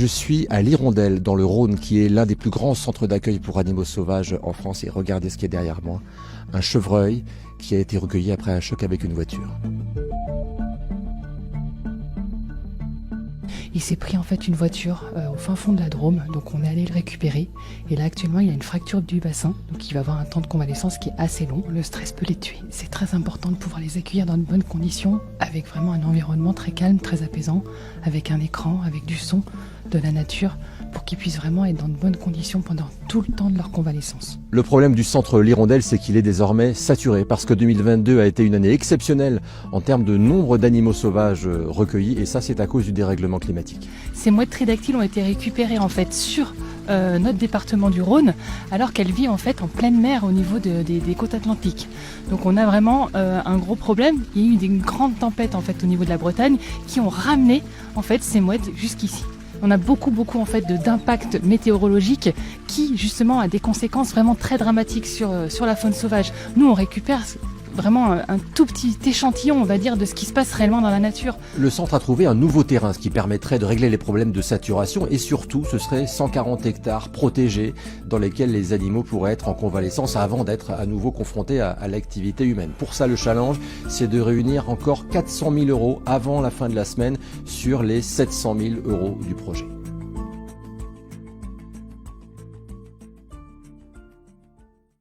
Je suis à l'Hirondelle, dans le Rhône, qui est l'un des plus grands centres d'accueil pour animaux sauvages en France. Et regardez ce qui est derrière moi. Un chevreuil qui a été recueilli après un choc avec une voiture. Il s'est pris en fait une voiture au fin fond de la Drôme, donc on est allé le récupérer. Et là actuellement il a une fracture du bassin, donc il va avoir un temps de convalescence qui est assez long. Le stress peut les tuer. C'est très important de pouvoir les accueillir dans de bonnes conditions, avec vraiment un environnement très calme, très apaisant, avec un écran, avec du son, de la nature, pour qu'ils puissent vraiment être dans de bonnes conditions pendant tout le temps de leur convalescence. Le problème du centre L'Hirondelle, c'est qu'il est désormais saturé, parce que 2022 a été une année exceptionnelle en termes de nombre d'animaux sauvages recueillis, et ça c'est à cause du dérèglement climatique. Ces mouettes tridactyles ont été récupérées en fait sur notre département du Rhône, alors qu'elles vivent en fait en pleine mer au niveau des côtes atlantiques. Donc on a vraiment un gros problème. Il y a eu une grande tempête en fait au niveau de la Bretagne qui ont ramené en fait ces mouettes jusqu'ici. On a beaucoup en fait d'impact météorologique qui justement a des conséquences vraiment très dramatiques sur la faune sauvage. Nous on récupère vraiment un tout petit échantillon, on va dire, de ce qui se passe réellement dans la nature. Le centre a trouvé un nouveau terrain, ce qui permettrait de régler les problèmes de saturation, et surtout ce serait 140 hectares protégés dans lesquels les animaux pourraient être en convalescence avant d'être à nouveau confrontés à l'activité humaine. Pour ça, le challenge, c'est de réunir encore 400 000 € avant la fin de la semaine sur les 700 000 € du projet.